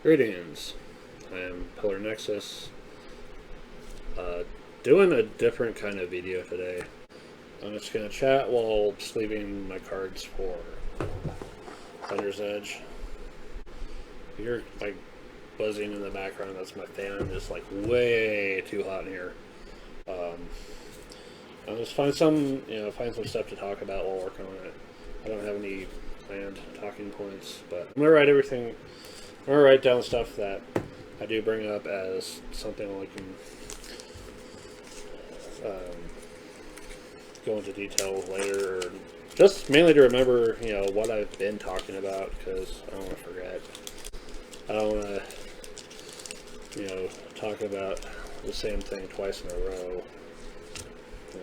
Greetings, I am Pillar Nexus, doing a different kind of video today. I'm just going to chat while sleeving my cards for Thunder's Edge. If you're like buzzing in the background, that's my fan. It's like way too hot in here. I'll just find some stuff to talk about while working on it. I don't have any planned talking points, but I'm gonna write down stuff that I do bring up as something I can go into detail later, or just mainly to remember, what I've been talking about, because I don't want to forget. I don't want to, talk about the same thing twice in a row. I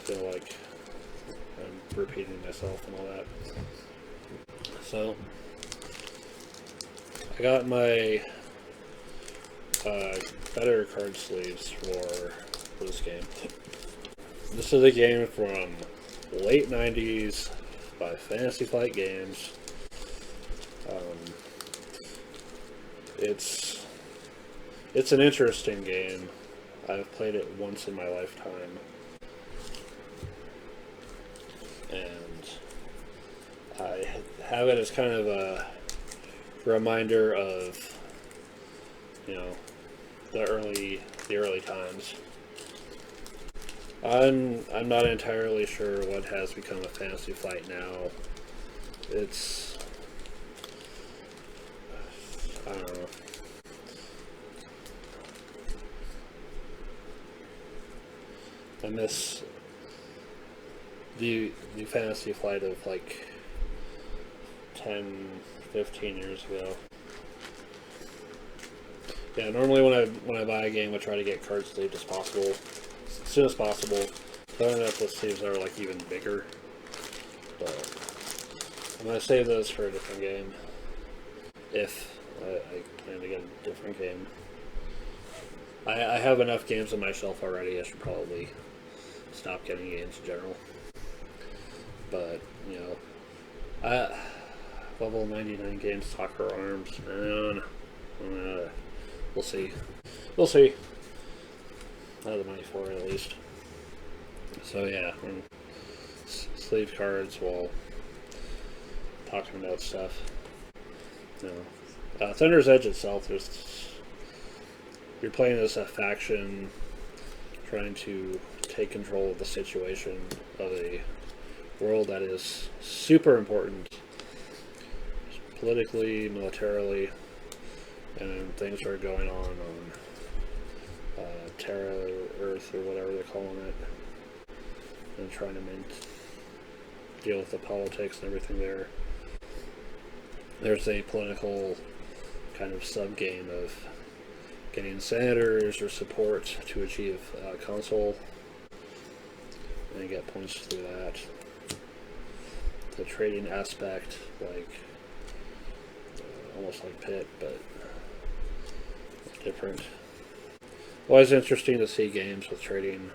feel like I'm repeating myself and all that. So, I got my better card sleeves for this game. This is a game from late 90s by Fantasy Flight Games. It's an interesting game. I've played it once in my lifetime, and I have it as kind of a reminder of the early times. I'm not entirely sure what has become of Fantasy Flight now. I don't know. I miss the Fantasy Flight of like 10, 15 years ago. Yeah, normally when I buy a game, I try to get card sleeved as soon as possible. But I don't know if the sleeves are like even bigger. But I'm gonna save those for a different game. If I plan to get a different game. I have enough games on my shelf already. I should probably stop getting games in general. But level 99 games, Soccer Arms, and we'll see. We'll see. I have the money for it, at least. So yeah, sleeve cards while talking about stuff. Thunder's Edge itself, you're playing as a faction trying to take control of the situation of a world that is super important politically, militarily, and things are going on Terra, Earth, or whatever they're calling it, and trying to deal with the politics and everything there. There's a political kind of sub-game of getting senators or support to achieve console, and you get points through that. The trading aspect, like almost like Pit, but different. Always interesting to see games with trading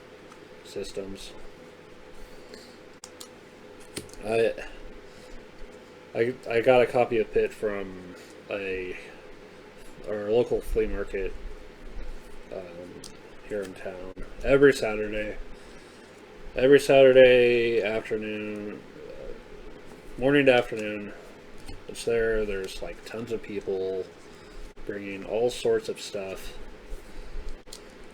systems. I got a copy of Pit from our local flea market here in town every Saturday afternoon, morning to afternoon. It's there. There's like tons of people bringing all sorts of stuff,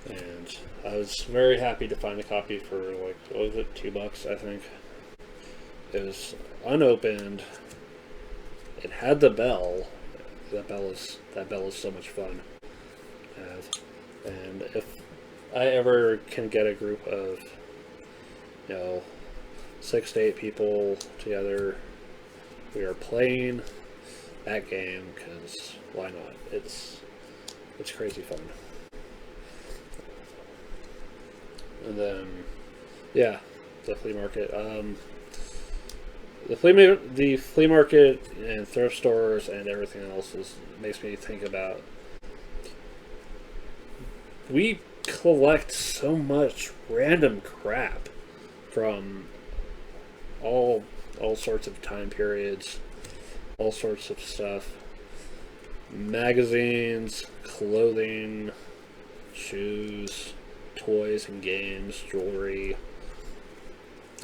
and I was very happy to find a copy for like, what was it, $2 I think. It was unopened. It had the bell. That bell is so much fun to have. And if I ever can get a group of 6 to 8 people together, we are playing that game, because why not? It's crazy fun. And then the flea market. The flea market and thrift stores and everything else makes me think about, we collect so much random crap from all sorts of time periods, all sorts of stuff. magazines, clothing, shoes, toys and games, jewelry,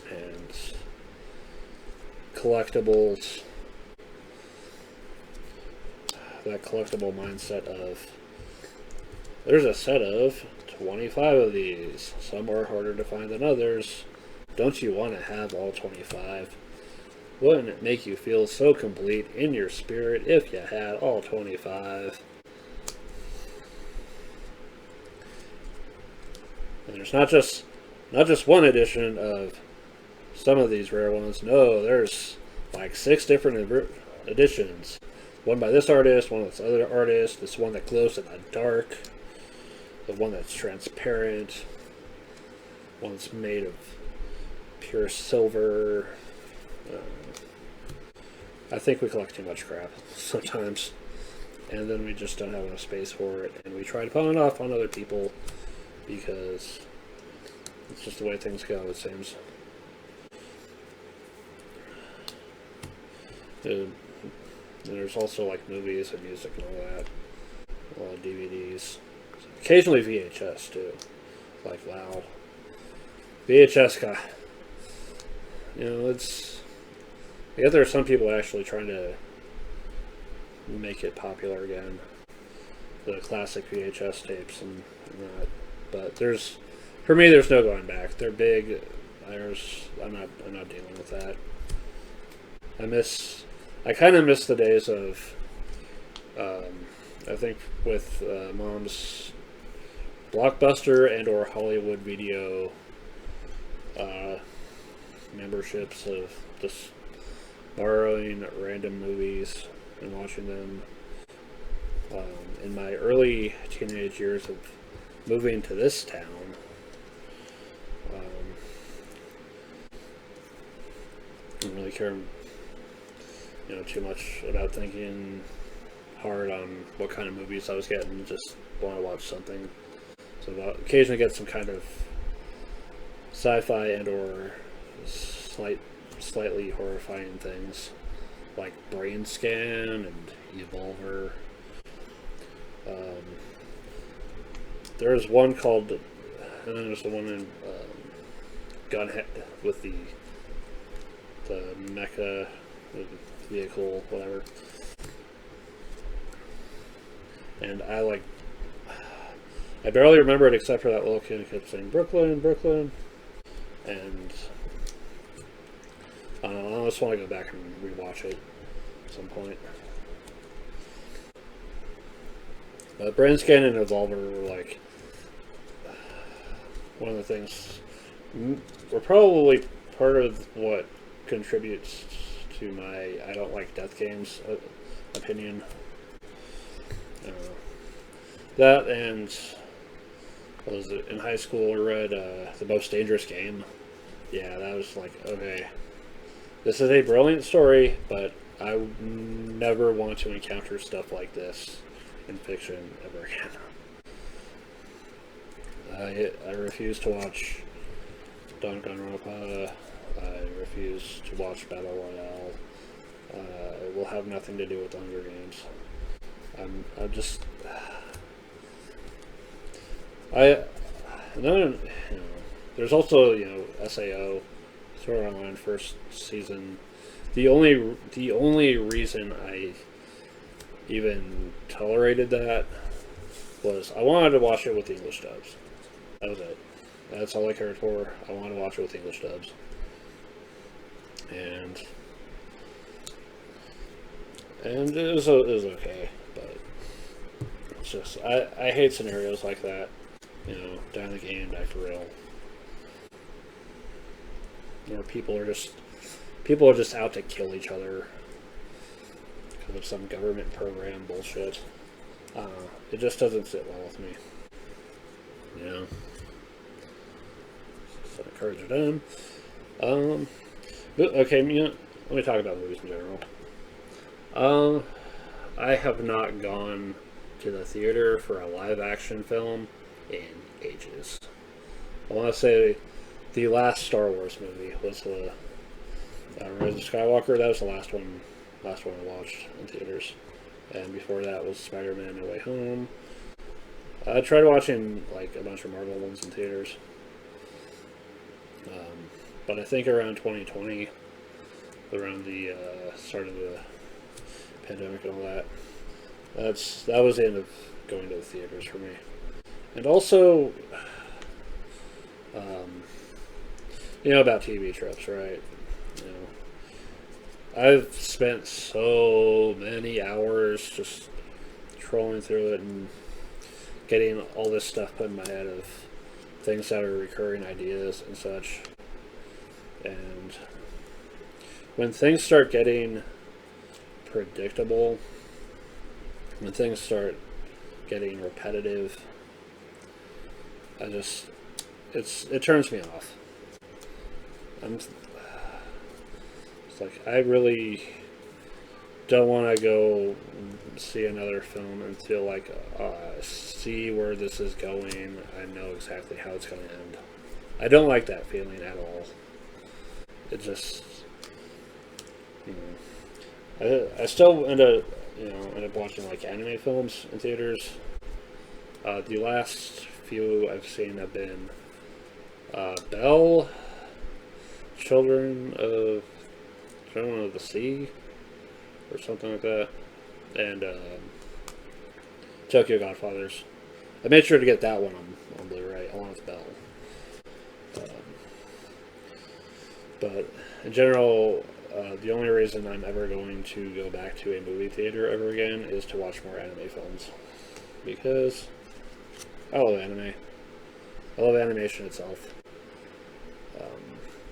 and collectibles. That collectible mindset of, there's a set of 25 of these. Some are harder to find than others. Don't you want to have all 25? Wouldn't it make you feel so complete in your spirit if you had all 25? And there's not just one edition of some of these rare ones. No, there's like 6 different editions. One by this artist, one by this other artist, this one that glows in the dark, the one that's transparent, one that's made of pure silver. I think we collect too much crap sometimes, and then we just don't have enough space for it, and we try to pawn it off on other people because it's just the way things go, it seems. And there's also like movies and music and all that. A lot of DVDs. Occasionally VHS too. Like, wow. VHS guy. You know, it's... I guess there are some people actually trying to make it popular again. The classic VHS tapes and that. But there's... For me, there's no going back. They're big. I'm not dealing with that. I kind of miss the days of, I think with Mom's Blockbuster and or Hollywood Video memberships of just borrowing random movies and watching them. In my early teenage years of moving to this town, I didn't really care too much about thinking hard on what kind of movies I was getting. Just want to watch something. So I'll occasionally get some kind of sci-fi and or slightly horrifying things like Brain Scan and Evolver. There's one called, and then there's the one in Gunhead with the mecha vehicle, whatever. And I barely remember it except for that little kid who kept saying Brooklyn, Brooklyn. And I don't know, I just want to go back and rewatch it at some point. But Brain Scan and Evolver were like one of the things, were probably part of what contributes to my I don't like death games opinion. That and what was it, in high school I read The Most Dangerous Game. Yeah, that was like, okay, this is a brilliant story, but I would never want to encounter stuff like this in fiction ever again. I refuse to watch Danganronpa. I refuse to watch Battle Royale. It will have nothing to do with Hunger Games. I'm just... there's also, SAO, Sword Art Online first season. The only reason I even tolerated that was I wanted to watch it with English dubs. That was it. That's all I cared for. I wanted to watch it with English dubs. And it was okay, but it's just I hate scenarios like that. Die in the game, die for real. Where people are just out to kill each other because of some government program bullshit. It just doesn't sit well with me. So I encourage them. Okay, let me talk about movies in general. I have not gone to the theater for a live action film in ages. I want to say the last Star Wars movie was the Rise of Skywalker. That was the last one I watched in theaters. and before that was Spider-Man No Way Home. I tried watching like a bunch of Marvel ones in theaters, but I think around 2020, around the start of the pandemic and all that, that was the end of going to the theaters for me. And also, you know about TVTropes, right? You know, I've spent so many hours just trolling through it and getting all this stuff put in my head of things that are recurring ideas and such. And when things start getting predictable, when things start getting repetitive, it turns me off. It's like I really don't want to go see another film and feel like I see where this is going. I know exactly how it's going to end. I don't like that feeling at all. It just, I still end up watching like anime films in theaters. The last few I've seen have been Belle, Children of the Sea, or something like that, and Tokyo Godfathers. I made sure to get that one on Blu-ray along with Belle. But in general, the only reason I'm ever going to go back to a movie theater ever again is to watch more anime films. Because I love anime. I love animation itself.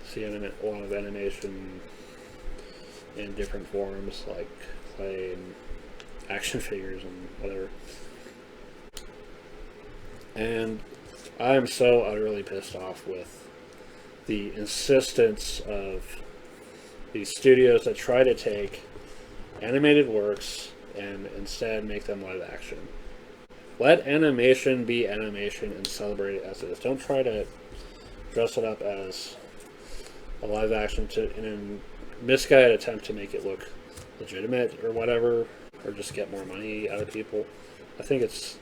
See a lot of animation in different forms, like clay and action figures and whatever. And I'm so utterly pissed off with the insistence of these studios that try to take animated works and instead make them live action. Let animation be animation and celebrate it as it is. Don't try to dress it up as a live action in a misguided attempt to make it look legitimate or whatever, or just get more money out of people. I think it's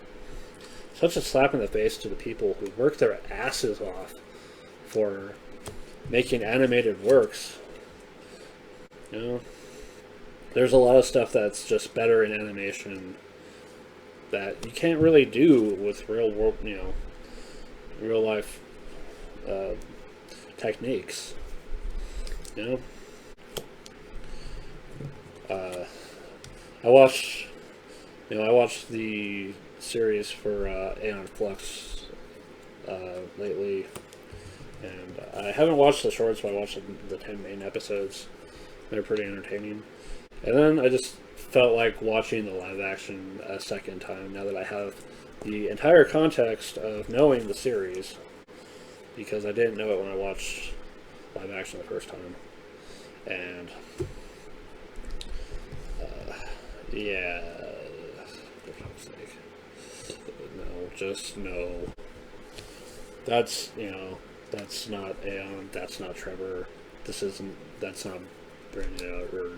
such a slap in the face to the people who work their asses off for making animated works. You know, there's a lot of stuff that's just better in animation that you can't really do with real world, real life techniques. You know, I watched the series for Aeon Flux lately, and I haven't watched the shorts, but I watched the 10 main episodes. They're pretty entertaining. And then I just felt like watching the live action a second time now that I have the entire context of knowing the series, because I didn't know it when I watched live action the first time. And yeah, for fuck's sake, no, just no. That's not Aeon, that's not Trevor, that's not Brenda, or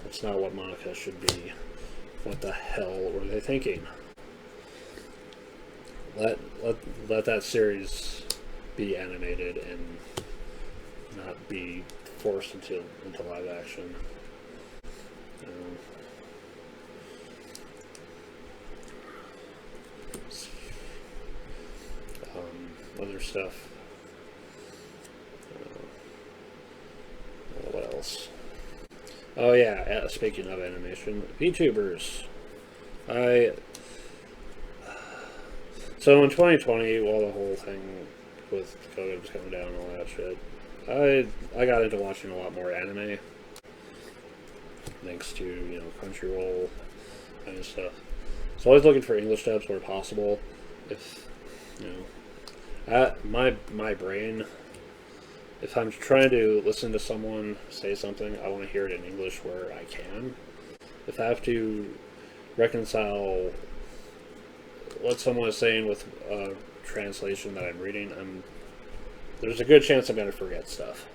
that's not what Monica should be. What the hell were they thinking? Let that series be animated and not be forced into live action. Other stuff. What else? Oh yeah, speaking of animation, VTubers. So in 2020, while the whole thing with COVID was coming down and all that shit, I got into watching a lot more anime, thanks to Crunchyroll kind of stuff. So I was looking for English dubs where possible. If my brain, if I'm trying to listen to someone say something, I want to hear it in English where I can. If I have to reconcile what someone is saying with a translation that I'm reading, there's a good chance I'm going to forget stuff.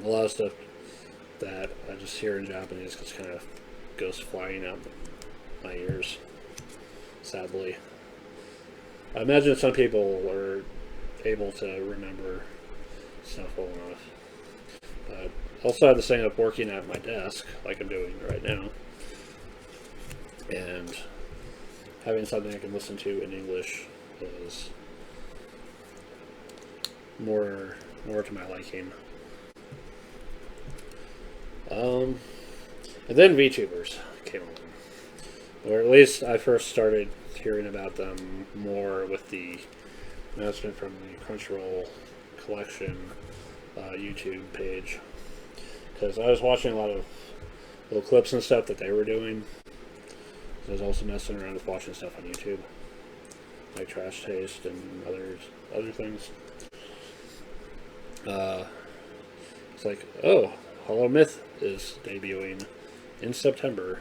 A lot of stuff that I just hear in Japanese is kind of goes flying out my ears, sadly. I imagine some people are able to remember stuff well enough. But also have this thing of working at my desk, like I'm doing right now, and having something I can listen to in English is more to my liking. And then VTubers came along, or at least I first started hearing about them more with the announcement from the Crunchyroll collection YouTube page, because I was watching a lot of little clips and stuff that they were doing. I was also messing around with watching stuff on YouTube, like Trash Taste and other things. It's like, oh, Hollow Myth is debuting in September.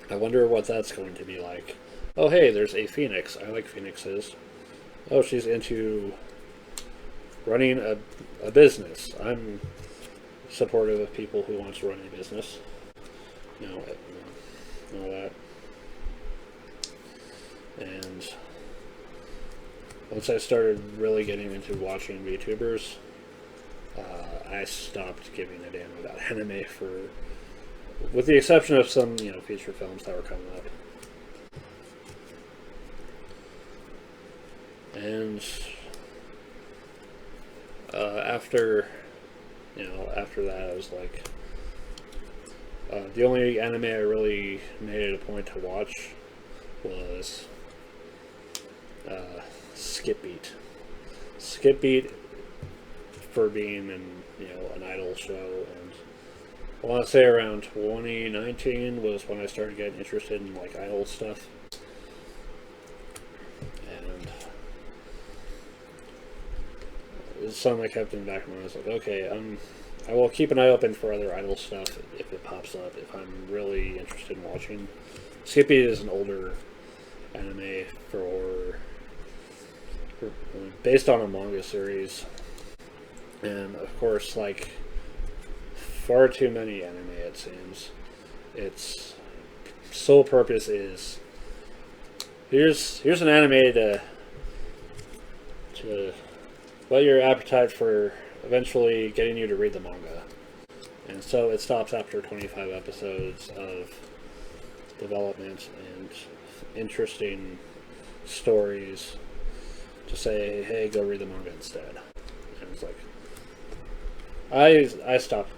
I wonder what that's going to be like. Oh, hey, there's a Phoenix. I like Phoenixes. Oh, she's into running a business. I'm supportive of people who want to run a business. You know, all that. And once I started really getting into watching VTubers, I stopped giving a damn about anime with the exception of some, feature films that were coming up. And after that, I was like, the only anime I really made it a point to watch was Skip Beat. Skip Beat, for being an idol show, and I want to say around 2019 was when I started getting interested in like idol stuff. And it's something I kept in the back of my mind. I was like, okay, I will keep an eye open for other idol stuff if it pops up, if I'm really interested in watching. Skip Beat is an older anime based on a manga series, and of course, like far too many anime, it seems, its sole purpose is here's an anime to whet your appetite for eventually getting you to read the manga, and so it stops after 25 episodes of development and interesting stories to say, hey, go read the manga instead. And it's like, I stopped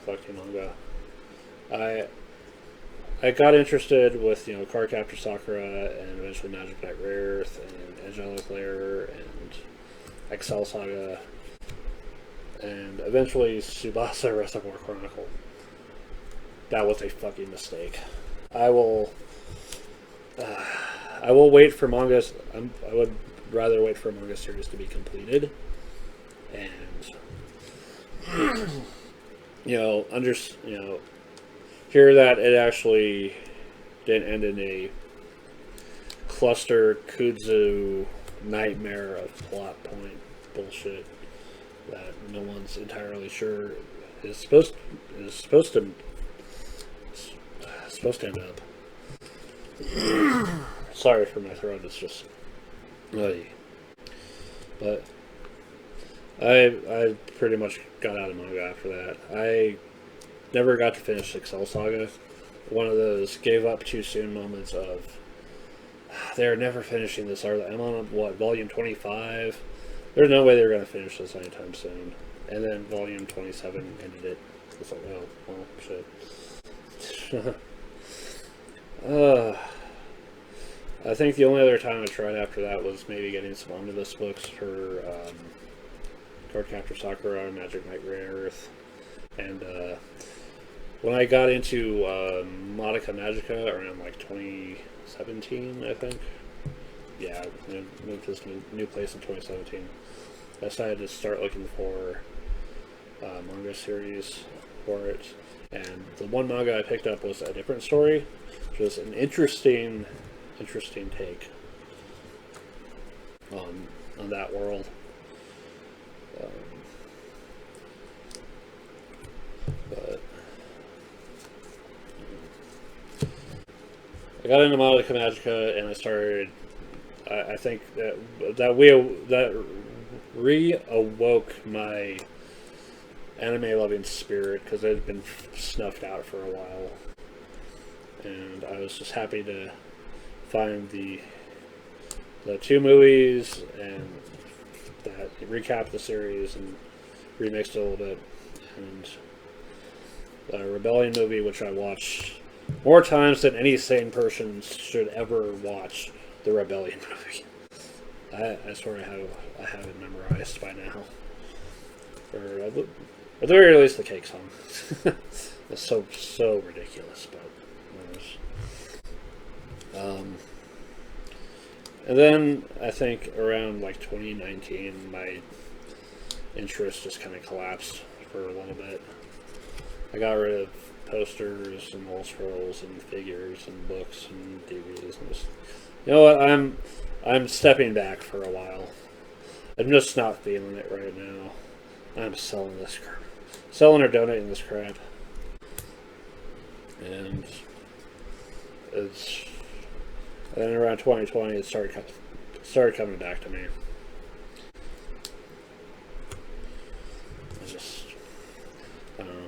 collecting manga. I got interested with Cardcaptor Sakura and eventually Magic Knight Rarearth and Angelic Lair and Excel Saga and eventually Tsubasa Reservoir Chronicle. That was a fucking mistake. I will wait for mangas. I would rather wait for a manga series to be completed, and hear that it actually didn't end in a cluster kudzu nightmare of plot point bullshit that no one's entirely sure is supposed to end up. Sorry for my throat, it's just but I pretty much got out of manga after that. I never got to finish Excel Saga. One of those gave up too soon moments of they're never finishing this, are they? I'm on volume 25. There's no way they're going to finish this anytime soon. And then volume 27 ended it. It's like, oh, well, shit. I think the only other time I tried after that was maybe getting some omnibus books for Cardcaptor Sakura and Magic Knight Rarearth. And when I got into Madoka Magica around like 2017, I think. Yeah, I moved to this new place in 2017. I decided to start looking for manga series for it. And the one manga I picked up was A Different Story, which was an interesting take on that world. But got into Madoka Magica, and I started. I think that reawoke my anime-loving spirit, because it had been snuffed out for a while, and I was just happy to find the 2 movies and that recap the series and remixed it a little bit, and the Rebellion movie, which I watched more times than any sane person should ever watch the Rebellion movie. I swear I have it memorized by now. Or at the very least, the cake song. It's so ridiculous, but and then I think around like 2019, my interest just kind of collapsed for a little bit. I got rid of posters and wall scrolls and figures and books and DVDs and just, you know what, I'm stepping back for a while. I'm just not feeling it right now. I'm selling or donating this crap, and then around 2020 it started coming back to me. I don't know.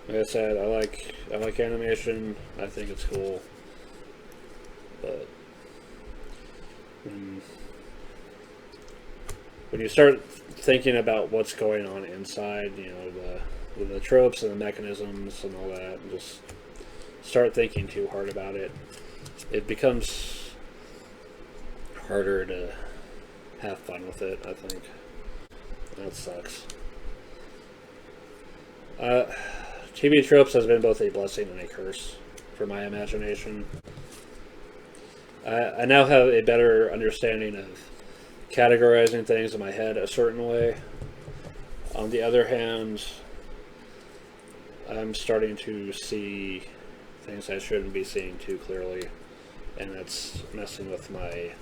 Like I said, I like animation. I think it's cool, but when you start thinking about what's going on inside, you know, the tropes and the mechanisms and all that, and just start thinking too hard about it, it becomes harder to have fun with it, I think. That sucks. TVTropes has been both a blessing and a curse for my imagination. I now have a better understanding of categorizing things in my head a certain way. On the other hand, I'm starting to see things I shouldn't be seeing too clearly, and that's messing with my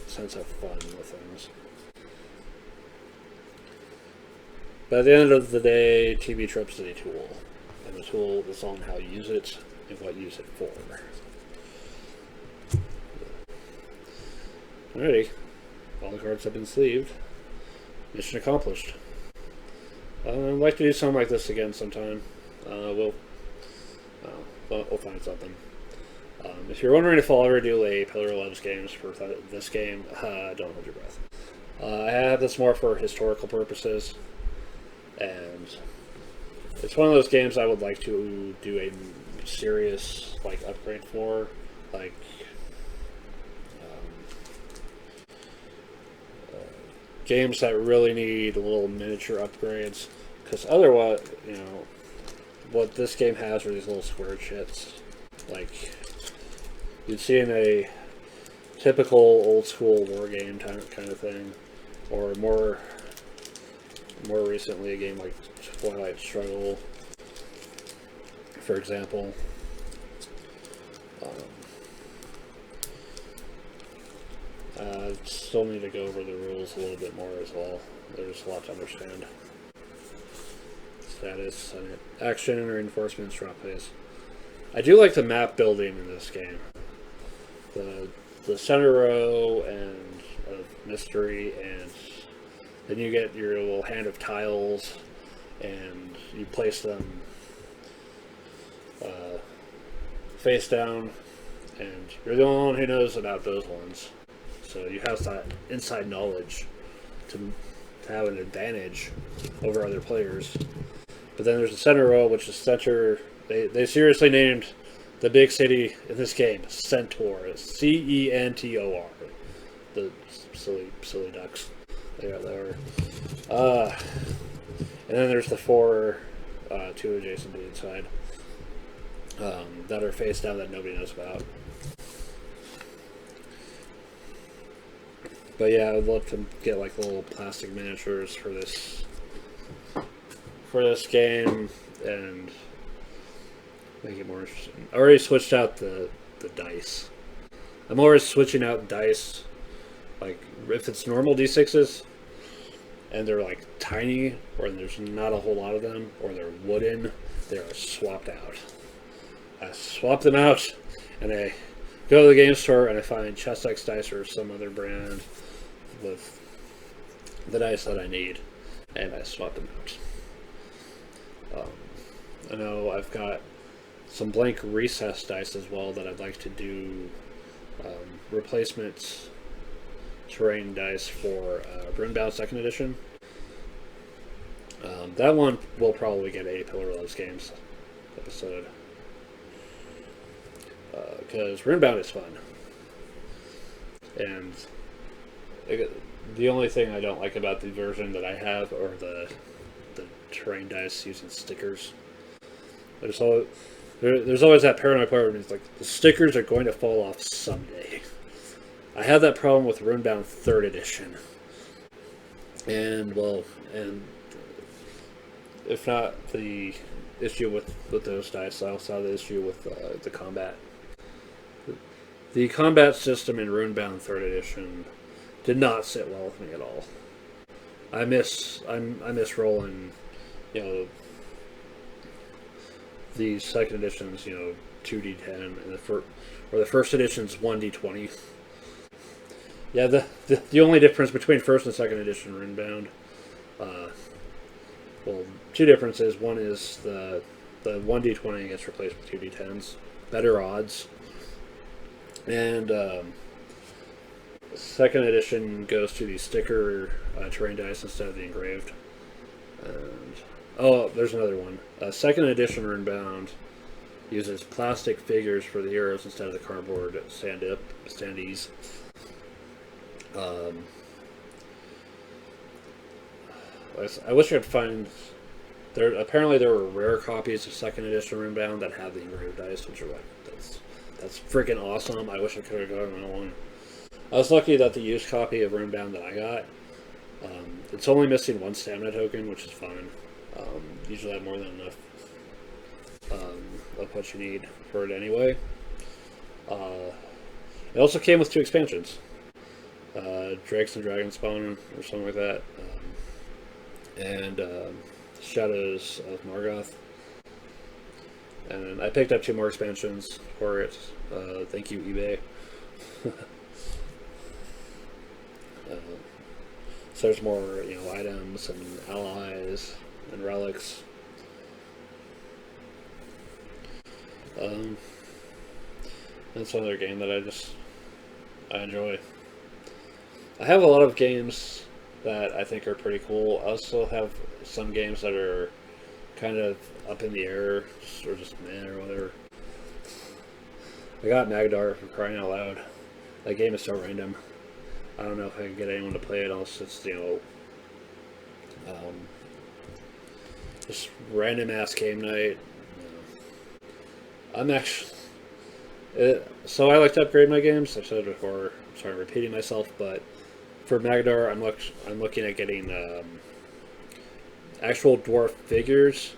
sense of fun with things. But at the end of the day, TVTropes is a tool, and the tool is on how you use it and what you use it for. Alrighty, all the cards have been sleeved. Mission accomplished. I'd like to do something like this again sometime. We'll find something. If you're wondering if I'll ever do a Pillar Loves games for this game, don't hold your breath. I have this more for historical purposes, and it's one of those games I would like to do a serious upgrade for, games that really need little miniature upgrades, because otherwise, you know, what this game has are these little square shits, like you'd see in a typical old school war game kind of thing, or more recently a game like Twilight Struggle, for example. Still need to go over the rules a little bit more as well. There's a lot to understand. Status, action, reinforcements, drop phase. I do like the map building in this game. The center row and of mystery, and then you get your little hand of tiles, and you place them face down, and you're the only one who knows about those ones. So you have that inside knowledge to have an advantage over other players. But then there's the center row, which is center. They seriously named the big city in this game Centaur. Centor. The silly ducks. They are. And then there's the 4, 2 adjacent to the inside, that are face down that nobody knows about. But yeah, I would love to get little plastic miniatures for this game and make it more interesting. I already switched out the dice. I'm always switching out dice. If it's normal D6s and they're tiny, or there's not a whole lot of them, or they're wooden, they're swapped out. I swap them out, and I go to the game store and I find Chess X Dice or some other brand with the dice that I need, and I swap them out. I know I've got some blank recess dice as well that I'd like to do replacement terrain dice for Runebound 2nd Edition. That one will probably get a Pillar Loves Games episode. Because Runebound is fun. And the only thing I don't like about the version that I have are the terrain dice using stickers. There's always that paranoid part where it's like, the stickers are going to fall off someday. I had that problem with Runebound 3rd Edition. And if not the issue with those dice, I also have the issue with the combat. The combat system in Runebound 3rd Edition did not sit well with me at all. I miss rolling, the 2nd edition's 2d10 and the 1st edition's 1d20. Yeah, the only difference between 1st and 2nd edition Runebound, two differences. One is the 1d20 gets replaced with 2d10s, better odds, and 2nd edition goes to the sticker terrain dice instead of the engraved. And there's another one. 2nd edition Runebound uses plastic figures for the heroes instead of the cardboard standees. I wish I could find. Apparently there were rare copies of 2nd edition Runebound that have the engraved dice, which are that's freaking awesome. I wish I could have gotten one. I was lucky that the used copy of Runebound that I got, it's only missing one stamina token, which is fine. Usually I have more than enough of what you need for it anyway. It also came with 2 expansions. Drakes and Dragonspawn or something like that, and Shadows of Margoth. And I picked up 2 more expansions for it. Thank you, eBay. So there's more, items and allies and relics. That's another game that I enjoy. I have a lot of games that I think are pretty cool. I also have some games that are kind of up in the air, or just meh or whatever. I got Magdar, for crying out loud. That game is so random. I don't know if I can get anyone to play it unless it's, just random ass game night. I'm actually... so I like to upgrade my games. I've said it before. I'm sorry I'm repeating myself, but for Magdar, I'm looking at getting actual dwarf figures,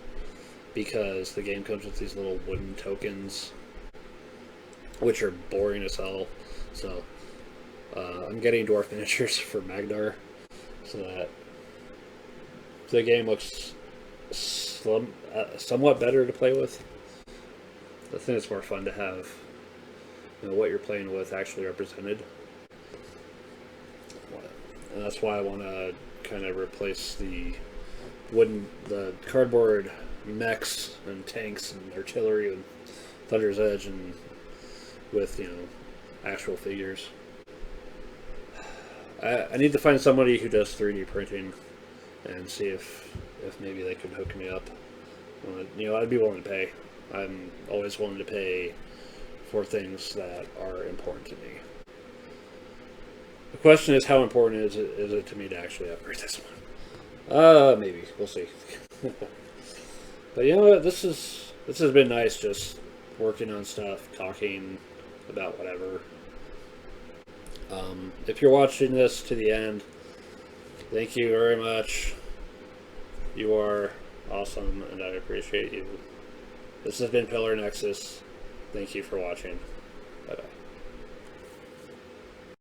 because the game comes with these little wooden tokens, which are boring as hell. So I'm getting dwarf miniatures for Magdar, so that the game looks somewhat better to play with. I think it's more fun to have what you're playing with actually represented. And that's why I want to kind of replace the cardboard mechs and tanks and artillery and Thunder's Edge and with, actual figures. I need to find somebody who does 3D printing and see if maybe they could hook me up. I'd be willing to pay. I'm always willing to pay for things that are important to me. The question is, how important is it to me to actually upgrade this one? Maybe. We'll see. But you know what? This has been nice, just working on stuff, talking about whatever. If you're watching this to the end, thank you very much. You are awesome, and I appreciate you. This has been Pillar Nexus. Thank you for watching.